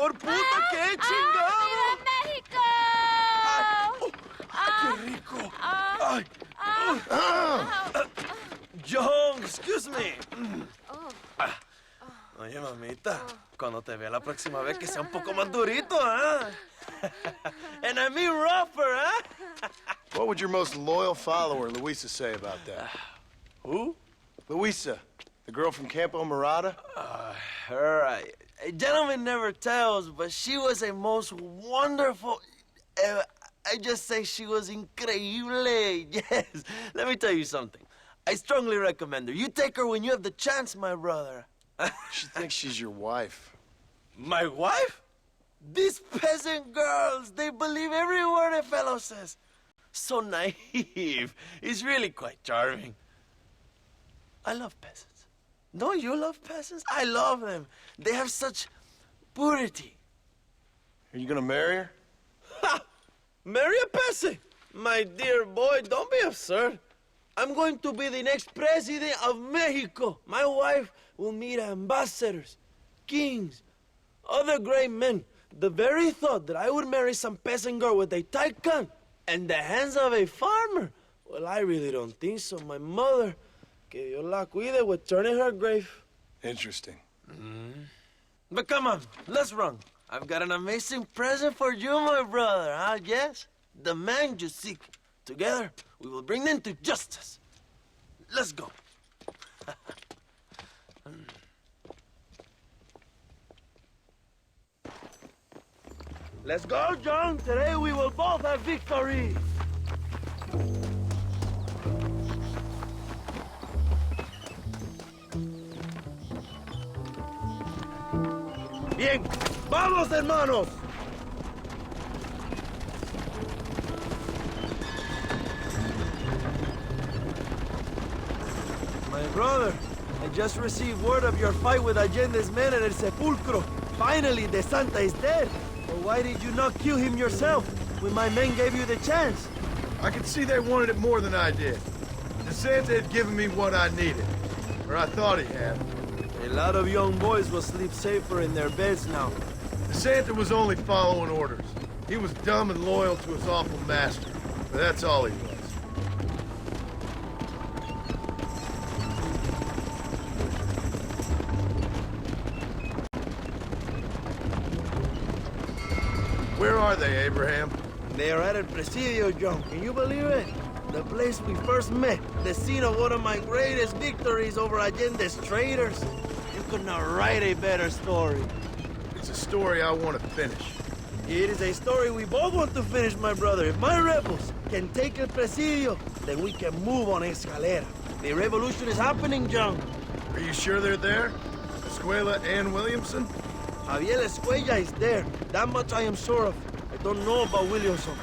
por puta, qué chingado. ¡Viva México! ¡Ay, qué rico! ¡Ay! John, excuse me. Oye, mamita, cuando te vea la próxima vez que sea un poco más durito, ¿eh? And I mean rougher, ¿eh? What would your most loyal follower, Luisa, say about that? Who? Luisa, the girl from Campo Murata? Her, a gentleman never tells, but she was a most wonderful... I just say she was increíble. Yes. Let me tell you something. I strongly recommend her. You take her when you have the chance, my brother. She thinks she's your wife. My wife? These peasant girls, they believe every word a fellow says. So naive. It's really quite charming. I love peasants. Don't you love peasants? I love them. They have such purity. Are you gonna marry her? Ha! Marry a peasant? My dear boy, don't be absurd. I'm going to be the next president of Mexico. My wife will meet ambassadors, kings, other great men. The very thought that I would marry some peasant girl with a tight gun and the hands of a farmer, well, I really don't think so. My mother, que Dios la cuide, would turn in her grave. Interesting. But come on, let's run. I've got an amazing present for you, my brother, huh? Yes? The man you seek. Together, we will bring them to justice. Let's go. Let's go, John. Today we will both have victory. Bien, vamos, hermanos. My brother, I just received word of your fight with Allende's men at El Sepulcro. Finally, the Santa is dead. Well, why did you not kill him yourself when my men gave you the chance? I could see they wanted it more than I did. The Santa had given me what I needed. Or I thought he had. A lot of young boys will sleep safer in their beds now. The Santa was only following orders. He was dumb and loyal to his awful master. But that's all he was. Where are they, Abraham? They are at El Presidio, John. Can you believe it? The place we first met. The scene of one of my greatest victories over Allende's traitors. You could not write a better story. It's a story I want to finish. It is a story we both want to finish, my brother. If my rebels can take El Presidio, then we can move on Escalera. The revolution is happening, John. Are you sure they're there? Escuela and Williamson? Javier Escuella is there. That much I am sure of. I don't know about Williamson.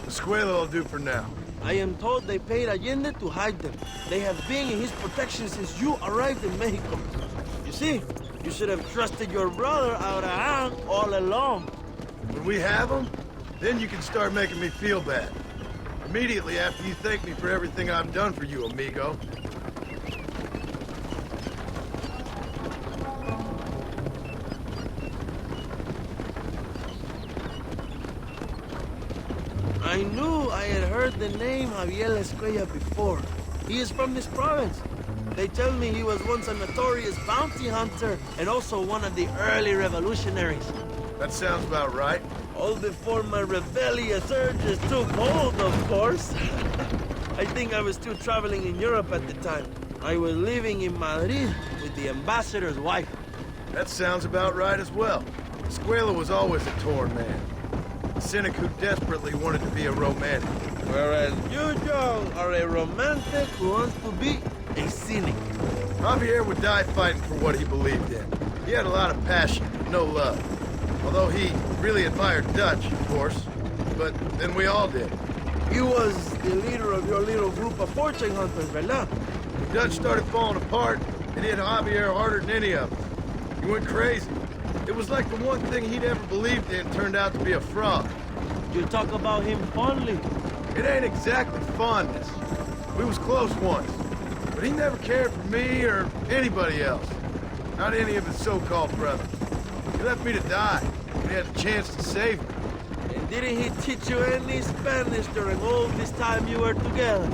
Escuela will do for now. I am told they paid Allende to hide them. They have been in his protection since you arrived in Mexico. You see, you should have trusted your brother Abraham all along. When we have them, then you can start making me feel bad. Immediately after you thank me for everything I've done for you, amigo. I knew I had heard the name Javier Escuella before. He is from this province. They tell me he was once a notorious bounty hunter and also one of the early revolutionaries. That sounds about right. All before my rebellious urges took hold, of course. I think I was still traveling in Europe at the time. I was living in Madrid with the ambassador's wife. That sounds about right as well. Escuela was always a torn man. A cynic who desperately wanted to be a romantic. Whereas you, John, are a romantic who wants to be a cynic. Javier would die fighting for what he believed in. He had a lot of passion, but no love. Although he really admired Dutch, of course. But then we all did. He was the leader of your little group of fortune hunters, ¿verdad? Dutch started falling apart, and he hit Javier harder than any of us. He went crazy. It was like the one thing he'd ever believed in turned out to be a fraud. You talk about him fondly. It ain't exactly fondness. We was close once. But he never cared for me or anybody else. Not any of his so-called brothers. He left me to die. when he had a chance to save me. And didn't he teach you any Spanish during all this time you were together?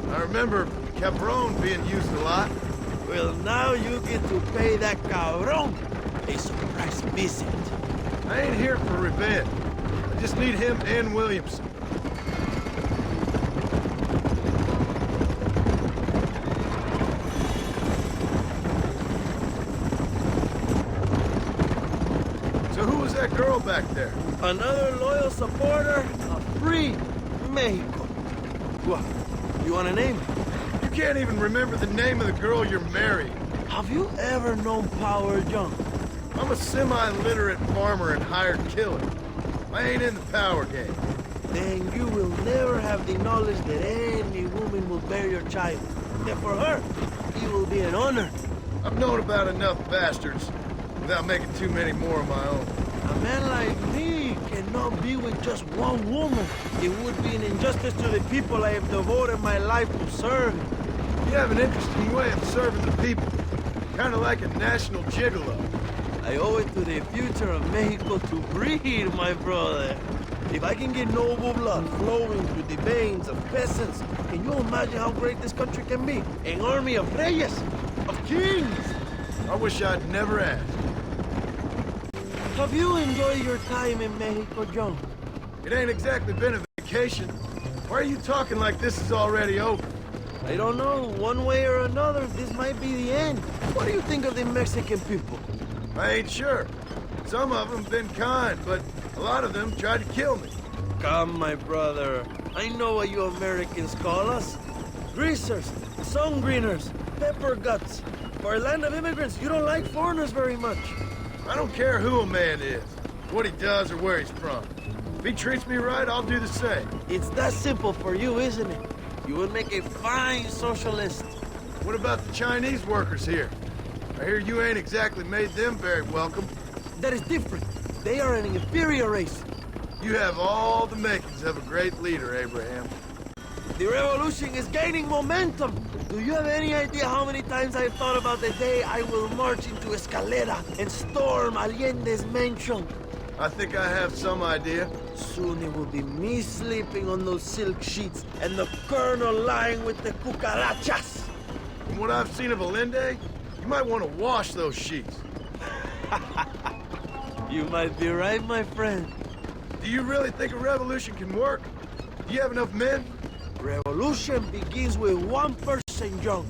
I remember Cabron being used a lot. Well, now you get to pay that cabron a surprise visit. I ain't here for revenge. I just need him and Williamson. So who was that girl back there? Another loyal supporter of free Mexico. What? You want a name? You can't even remember the name of the girl you're marrying. Have you ever known Power Young? I'm a semi-literate farmer and hired killer. I ain't in the power game. Then you will never have the knowledge that any woman will bear your child. And for her, it will be an honor. I've known about enough bastards without making too many more of my own. A man like me cannot be with just one woman. It would be an injustice to the people I have devoted my life to serve. You have an interesting way of serving the people. Kind of like a national gigolo. I owe it to the future of Mexico to breed, my brother. If I can get noble blood flowing through the veins of peasants, can you imagine how great this country can be? An army of reyes, of kings. I wish I'd never asked. Have you enjoyed your time in Mexico, John? It ain't exactly been a vacation. Why are you talking like this is already over? I don't know. One way or another, this might be the end. What do you think of the Mexican people? I ain't sure. Some of them been kind, but a lot of them tried to kill me. Come, my brother. I know what you Americans call us. Greasers, sun greeners, pepper guts. For a land of immigrants, you don't like foreigners very much. I don't care who a man is, what he does or where he's from. If he treats me right, I'll do the same. It's that simple for you, isn't it? You would make a fine socialist. What about the Chinese workers here? I hear you ain't exactly made them very welcome. That is different. They are an inferior race. You have all the makings of a great leader, Abraham. The revolution is gaining momentum. Do you have any idea how many times I've thought about the day I will march into Escalera and storm Allende's mansion? I think I have some idea. Soon it will be me sleeping on those silk sheets and the colonel lying with the cucarachas. From what I've seen of Allende, you might want to wash those sheets. You might be right, my friend. Do you really think a revolution can work? Do you have enough men? Revolution begins with one person, John.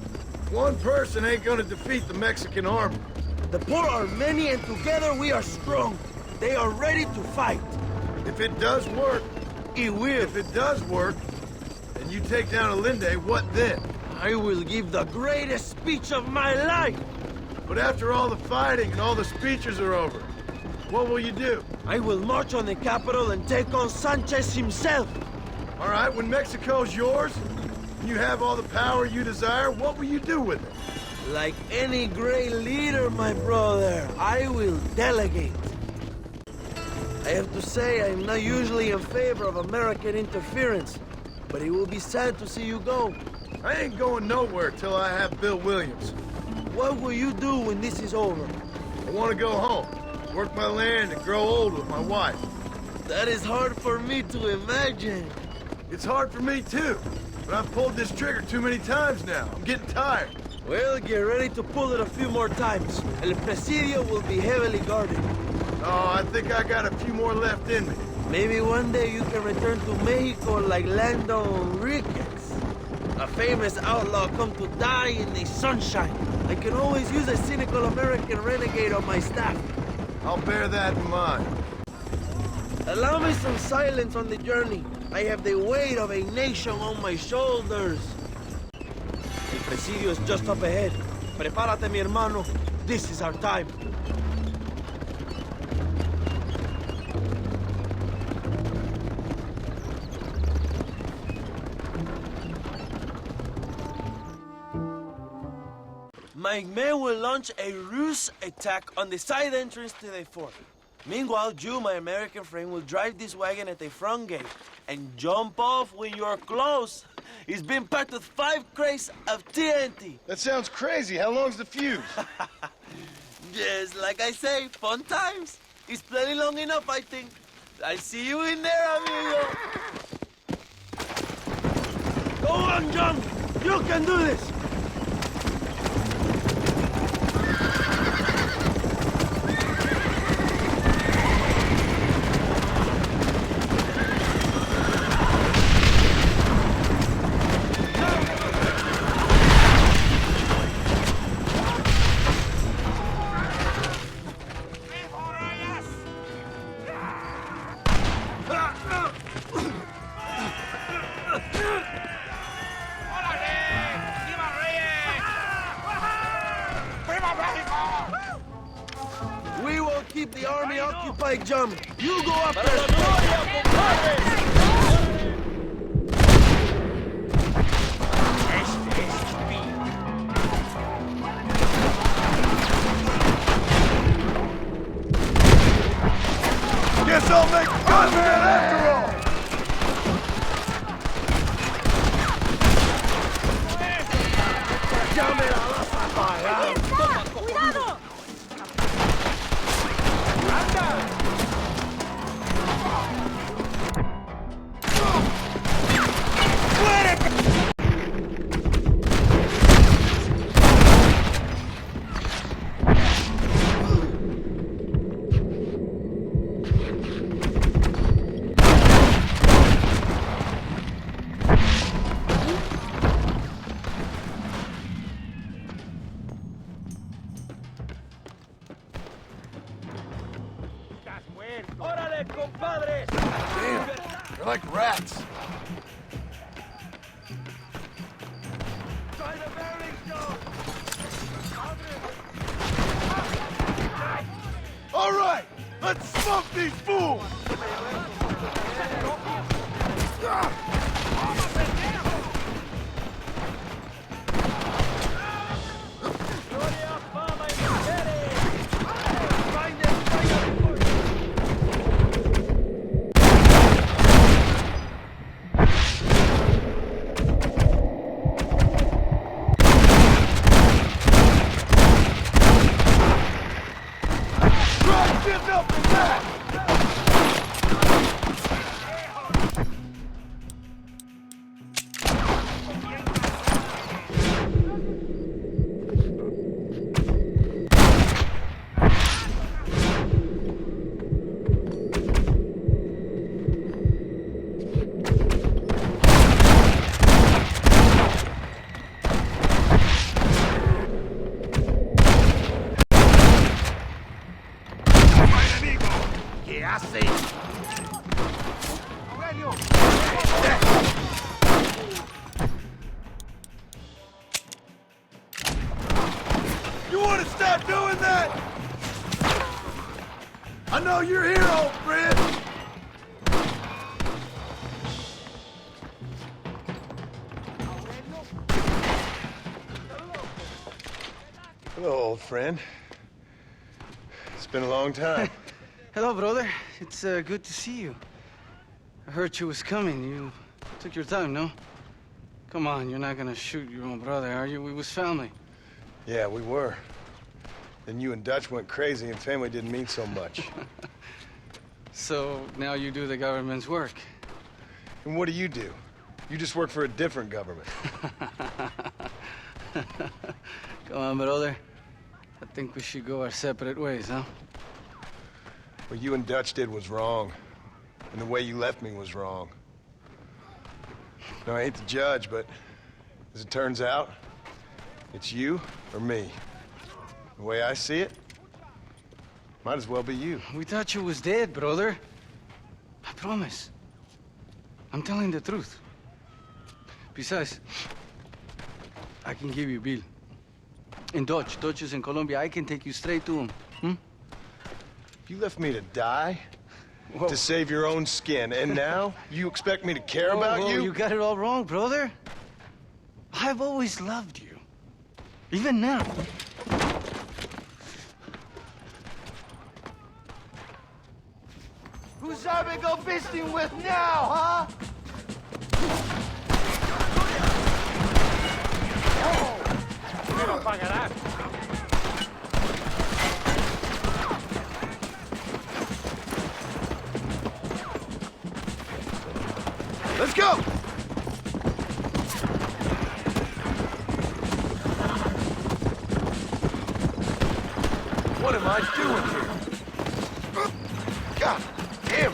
One person ain't gonna defeat the Mexican army. The poor are many and together we are strong. They are ready to fight. If it does work, It will. if it does work, and you take down Allende, what then? I will give the greatest speech of my life. But after all the fighting and all the speeches are over, what will you do? I will march on the capital and take on Sanchez himself. All right, when Mexico's yours, and you have all the power you desire, what will you do with it? Like any great leader, my brother, I will delegate. I have to say, I'm not usually in favor of American interference, but it will be sad to see you go. I ain't going nowhere till I have Bill Williams. What will you do when this is over? I want to go home, work my land, and grow old with my wife. That is hard for me to imagine. It's hard for me too, but I've pulled this trigger too many times now. I'm getting tired. Well, get ready to pull it a few more times. El Presidio will be heavily guarded. Oh, I think I got a few more left in me. Maybe one day you can return to Mexico like Lando Enriquez. A famous outlaw come to die in the sunshine. I can always use a cynical American renegade on my staff. I'll bear that in mind. Allow me some silence on the journey. I have the weight of a nation on my shoulders. El Presidio is just up ahead. Prepárate, mi hermano. This is our time. My men will launch a ruse attack on the side entrance to the fort. Meanwhile, you, my American friend, will drive this wagon at the front gate and jump off when you're close. It's been packed with 5 crates of TNT. That sounds crazy. How long's the fuse? Just like I say, fun times. It's plenty long enough, I think. I'll see you in there, amigo. Go on, John. You can do this. We will keep the army occupied, John. You go up there. Guess I'll make contact after all! ¡Cuidado! ¡Órale, compadres! Damn, they're like rats. Try the bearings, John. All right, let's smoke these fools! You want to stop doing that? I know you're here, old friend. Hello, old friend. It's been a long time. Hello, brother. It's good to see you. I heard you was coming. You took your time, no? Come on, you're not gonna shoot your own brother, are you? We was family. Yeah, we were. Then you and Dutch went crazy and family didn't mean so much. So now you do the government's work. And what do? You just work for a different government. Come on, brother. I think we should go our separate ways, huh? What you and Dutch did was wrong. And the way you left me was wrong. Now, I hate to judge, but as it turns out, it's you or me. The way I see it, might as well be you. We thought you was dead, brother. I promise. I'm telling the truth. Besides, I can give you a bill. In Dutch. Dutch is in Colombia. I can take you straight to him. Hmm? You left me to die? Whoa. To save your own skin, and now you expect me to care about you? You got it all wrong, brother. I've always loved you. Even now. Who's I go visiting with now, huh? Let's go! What am I doing here? God damn!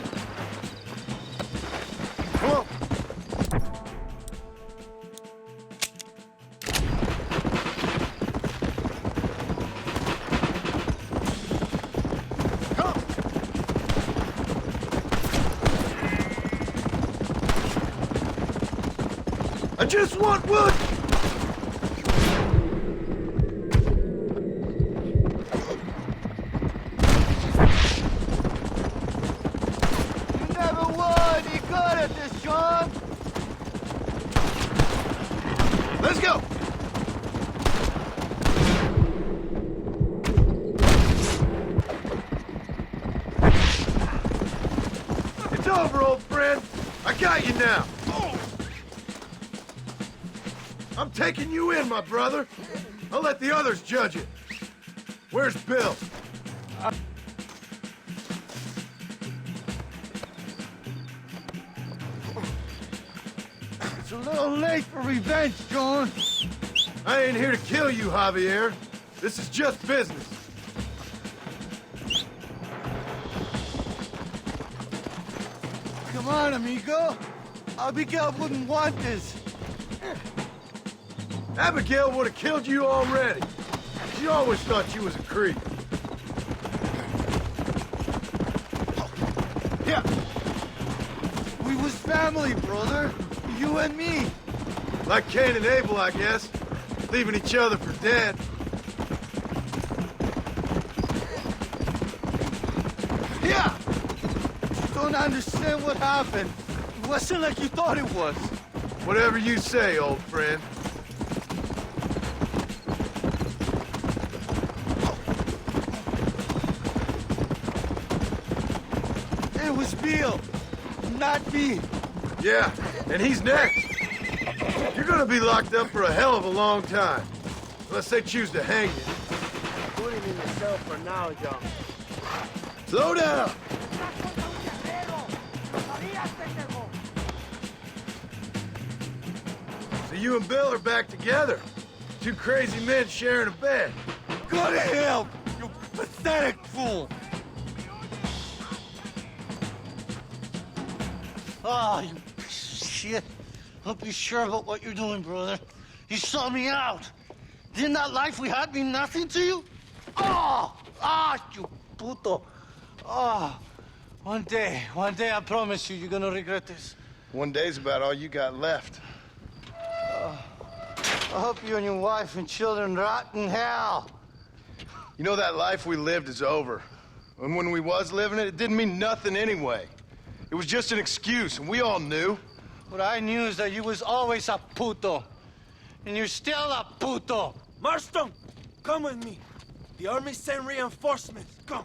Come on! Come! I just want wood! Let's go! It's over, old friend. I got you now. I'm taking you in, my brother. I'll let the others judge it. Where's Bill? It's a little late for revenge, John. I ain't here to kill you, Javier. This is just business. Come on, amigo. Abigail wouldn't want this. Abigail would have killed you already. She always thought you was a creep. Yeah. We was family, brother. You and me. Like Cain and Abel, I guess. Leaving each other for dead. Yeah! Don't understand what happened. It wasn't like you thought it was. Whatever you say, old friend. It was Bill, not me. Yeah, and he's next. You're gonna be locked up for a hell of a long time. Unless they choose to hang you. Put him in the cell for now, John. Slow down! So you and Bill are back together. Two crazy men sharing a bed. Go to hell, you pathetic fool. Ah, you piece of shit. Don't be sure about what you're doing, brother. You saw me out. Didn't that life we had mean nothing to you? Oh! Ah, you puto. Oh, one day, I promise you, you're gonna regret this. One day's about all you got left. I hope you and your wife and children rot in hell. You know that life we lived is over. And when we was living it, it didn't mean nothing anyway. It was just an excuse, and we all knew. What I knew is that you was always a puto. And you're still a puto. Marston, come with me. The army sent reinforcements. Come.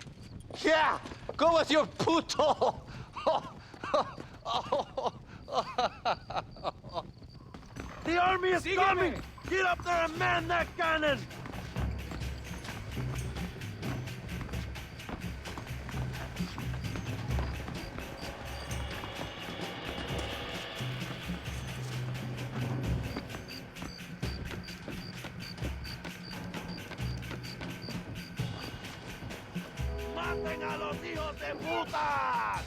Yeah, go with your puto. The army is coming! Get up there and man that cannon! ¡Maten a los hijos de puta!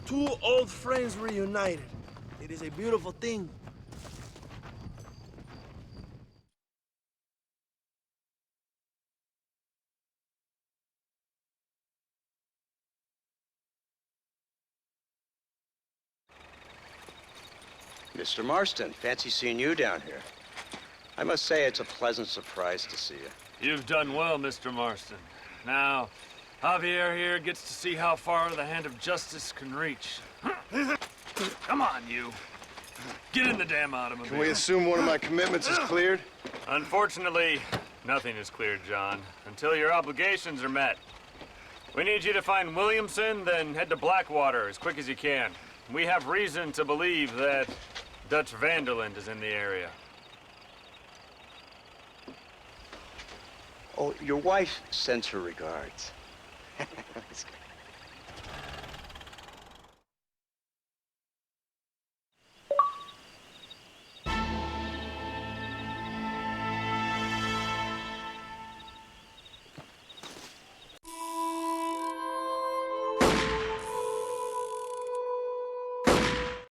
Two old friends reunited. It is a beautiful thing. Mr. Marston, fancy seeing you down here. I must say it's a pleasant surprise to see you. You've done well, Mr. Marston. Now, Javier here gets to see how far the hand of justice can reach. Come on, you. Get in the damn automobile. Can we assume one of my commitments is cleared? Unfortunately, nothing is cleared, John, until your obligations are met. We need you to find Williamson, then head to Blackwater as quick as you can. We have reason to believe that Dutch Vanderland is in the area. Oh, your wife sends her regards.